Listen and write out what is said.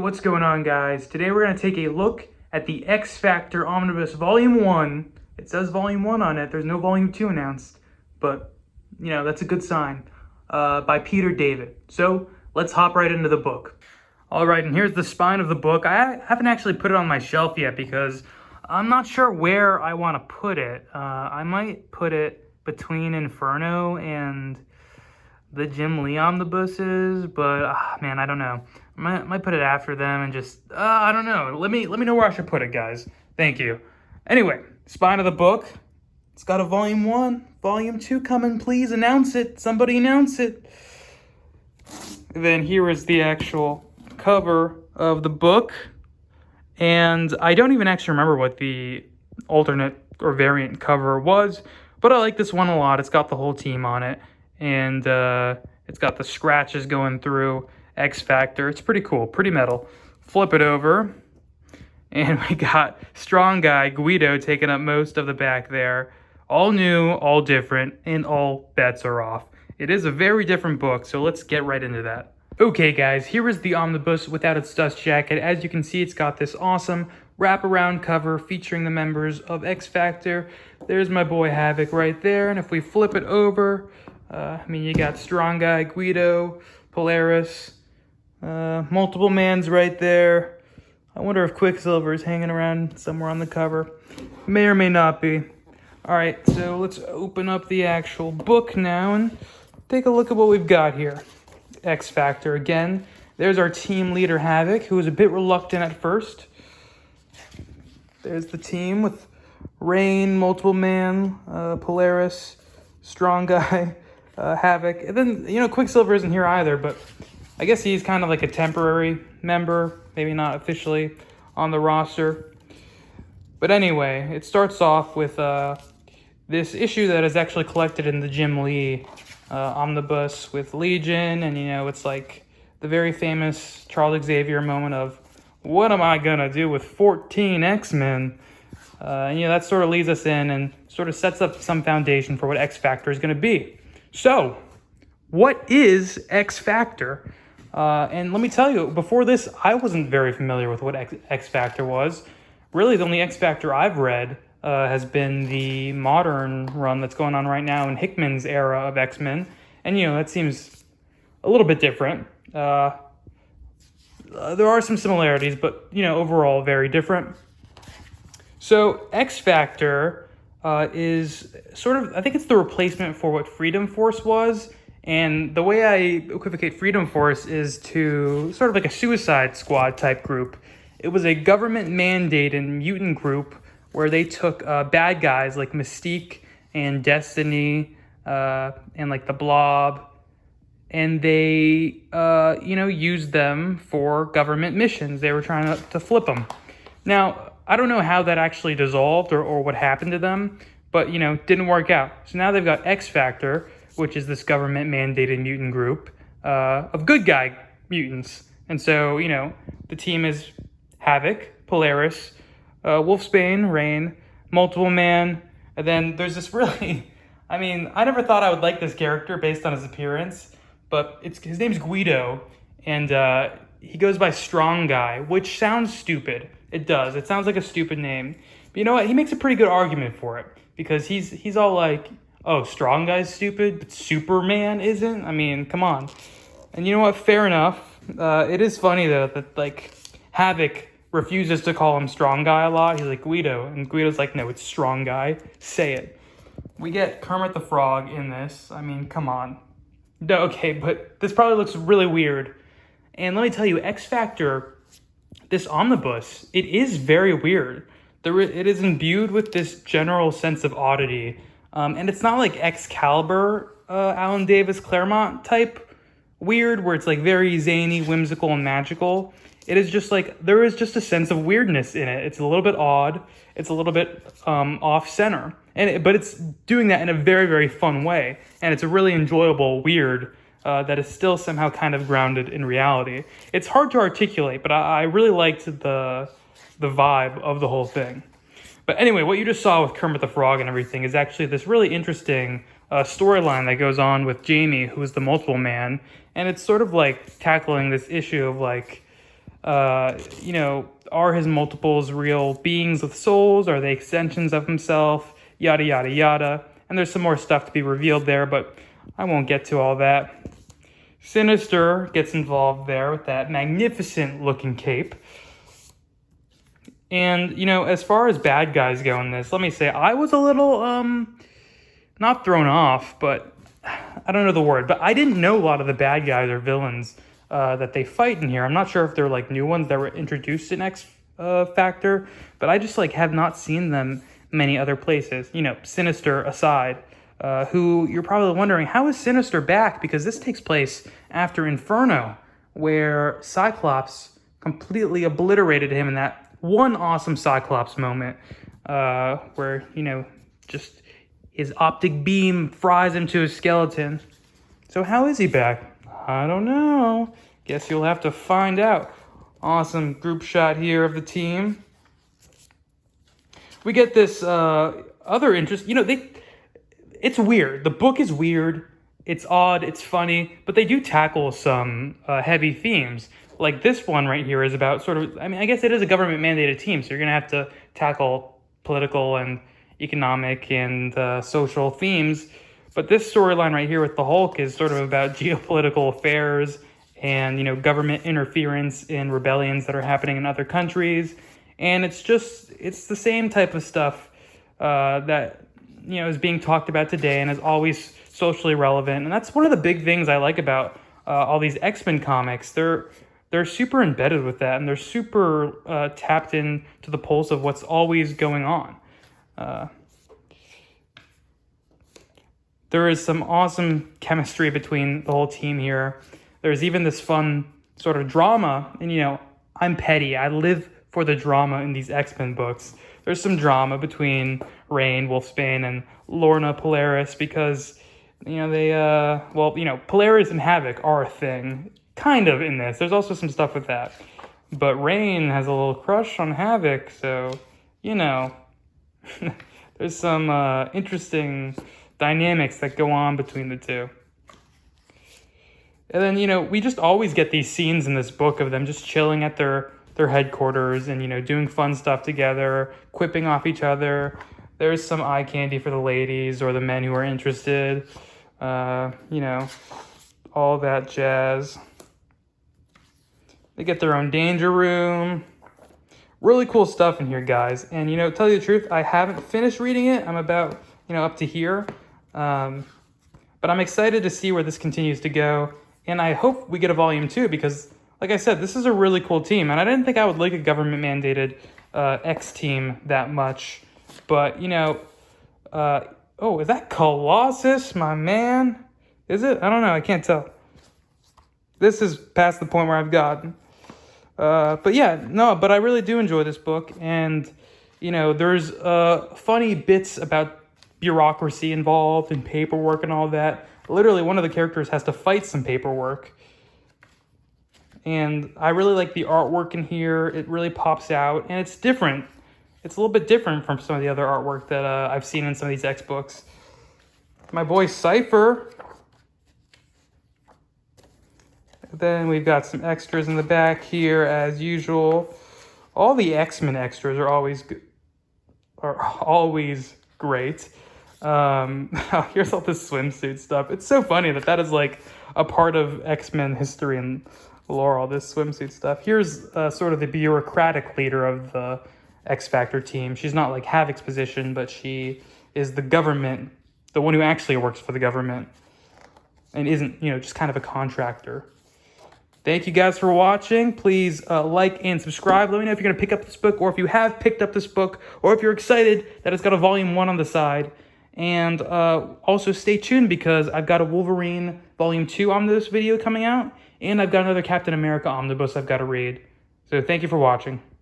what's going on, guys? Today we're going to take a look at the X Factor Omnibus Volume 1. It says Volume 1 on it. There's no Volume 2 announced, but, you know, that's a good sign, by Peter David. So, let's hop right into the book. Alright, and here's the spine of the book. I haven't actually put it on my shelf yet because I'm not sure where I want to put it. I might put it between Inferno and the Jim Lee omnibuses, but man, I don't know. I might put it after them and just I don't know. Let me know where I should put it, guys. Thank you. Anyway, spine of the book. It's got a volume 1, volume 2 coming. Please announce it. Somebody announce it. Then here is the actual cover of the book, and I don't even actually remember what the alternate or variant cover was, but I like this one a lot. It's got the whole team on it, and it's got the scratches going through X Factor. It's pretty cool, pretty metal. Flip it over, and we got Strong Guy Guido taking up most of the back there. All new, all different, and all bets are off. It is a very different book, so let's get right into that. Okay, guys, here is the omnibus without its dust jacket. As you can see, it's got this awesome wraparound cover featuring the members of X Factor. There's my boy Havoc right there, and if we flip it over, you got Strong Guy, Guido, Polaris, multiple mans right there. I wonder if Quicksilver is hanging around somewhere on the cover. May or may not be. Alright, so let's open up the actual book now and take a look at what we've got here. X Factor again. There's our team leader Havoc, who was a bit reluctant at first. There's the team with Rain, Multiple Man, Polaris, Strong Guy, Havoc. And then, Quicksilver isn't here either, but I guess he's kind of like a temporary member, maybe not officially on the roster. But anyway, it starts off with this issue that is actually collected in the Jim Lee omnibus with Legion, and it's like the very famous Charles Xavier moment of, what am I gonna do with 14 X-Men? And that sort of leads us in and sort of sets up some foundation for what X Factor is gonna be. So, what is X Factor? And let me tell you, before this, I wasn't very familiar with what X Factor was. Really, the only X Factor I've read has been the modern run that's going on right now in Hickman's era of X-Men. And, that seems a little bit different. There are some similarities, but, overall very different. So X Factor is sort of, I think it's the replacement for what Freedom Force was. And the way I equivocate Freedom Force is to sort of like a Suicide Squad type group. It was a government-mandated mutant group where they took bad guys like Mystique and Destiny and like the Blob, and they, used them for government missions. They were trying to flip them. Now, I don't know how that actually dissolved or what happened to them, but, didn't work out. So now they've got X Factor, which is this government-mandated mutant group of good guy mutants. And so, the team is Havoc, Polaris, Wolfsbane, Rain, Multiple Man, and then there's this really, I never thought I would like this character based on his appearance, but his name's Guido, and he goes by Strong Guy, which sounds stupid. It does. It sounds like a stupid name. But you know what? He makes a pretty good argument for it, because he's all like, oh, Strong Guy's stupid, but Superman isn't? Come on. And you know what? Fair enough. It is funny, though, that, like, Havoc refuses to call him Strong Guy a lot. He's like, Guido. And Guido's like, no, it's Strong Guy. Say it. We get Kermit the Frog in this. Come on. No, okay, but this probably looks really weird. And let me tell you, X Factor, this omnibus, it is very weird. It is imbued with this general sense of oddity. And it's not like Excalibur, Alan Davis Claremont type weird, where it's like very zany, whimsical, and magical. It is just like, there is just a sense of weirdness in it. It's a little bit odd. It's a little bit off-center. But it's doing that in a very, very fun way. And it's a really enjoyable weird that is still somehow kind of grounded in reality. It's hard to articulate, but I really liked the vibe of the whole thing. But anyway, what you just saw with Kermit the Frog and everything is actually this really interesting storyline that goes on with Jamie, who is the Multiple Man. And it's sort of like tackling this issue of like, You know, are his multiples real beings with souls? Are they extensions of himself? Yada, yada, yada. And there's some more stuff to be revealed there, but I won't get to all that. Sinister gets involved there with that magnificent looking cape. And, you know, as far as bad guys go in this, let me say, I was a little, not thrown off, but I don't know the word, but I didn't know a lot of the bad guys or villains that they fight in here. I'm not sure if they're like new ones that were introduced in X Factor, but I just like have not seen them many other places. You know, Sinister aside, who you're probably wondering, how is Sinister back? Because this takes place after Inferno, where Cyclops completely obliterated him in that one awesome Cyclops moment, where, you know, just his optic beam fries him to a skeleton. So how is he back? I don't know. Guess you'll have to find out. Awesome group shot here of the team. We get this other interest. You know, it's weird. The book is weird. It's odd. It's funny. But they do tackle some heavy themes. Like this one right here is about sort of, I mean, I guess it is a government-mandated team, so you're going to have to tackle political and economic and social themes. But this storyline right here with the Hulk is sort of about geopolitical affairs and, you know, government interference in rebellions that are happening in other countries. And it's the same type of stuff that, you know, is being talked about today and is always socially relevant. And that's one of the big things I like about all these X-Men comics. They're super embedded with that, and they're super tapped in to the pulse of what's always going on. There is some awesome chemistry between the whole team here. There's even this fun sort of drama, and, you know, I'm petty. I live for the drama in these X-Men books. There's some drama between Reign, Wolfsbane, and Lorna Polaris because, you know, they, well, you know, Polaris and Havoc are a thing, kind of, in this. There's also some stuff with that. But Reign has a little crush on Havoc, so, you know, there's some interesting dynamics that go on between the two. And then, you know, we just always get these scenes in this book of them just chilling at their headquarters and, you know, doing fun stuff together, quipping off each other. There's some eye candy for the ladies or the men who are interested. You know, all that jazz. They get their own danger room. Really cool stuff in here, guys. And, you know, to tell you the truth, I haven't finished reading it. I'm about, you know, up to here. But I'm excited to see where this continues to go. And I hope we get a volume 2 because, like I said, this is a really cool team. And I didn't think I would like a government-mandated X team that much. But, you know, oh, is that Colossus, my man? Is it? I don't know. I can't tell. This is past the point where I've gotten. But yeah, no, but I really do enjoy this book. And, you know, there's funny bits about bureaucracy involved and paperwork and all that. Literally, one of the characters has to fight some paperwork. And I really like the artwork in here. It really pops out. And it's different. It's a little bit different from some of the other artwork that I've seen in some of these X books. My boy Cypher. Then we've got some extras in the back here, as usual. All the X-Men extras are always great. Here's all this swimsuit stuff. It's so funny that is like a part of X-Men history and lore, all this swimsuit stuff. Here's sort of the bureaucratic leader of the X Factor team. She's not like Havoc's position, but she is the government, the one who actually works for the government and isn't, you know, just kind of a contractor. Thank you guys for watching. Please like and subscribe. Let me know if you're going to pick up this book or if you have picked up this book or if you're excited that it's got a volume 1 on the side. And also stay tuned because I've got a Wolverine volume 2 omnibus video coming out and I've got another Captain America omnibus I've got to read. So thank you for watching.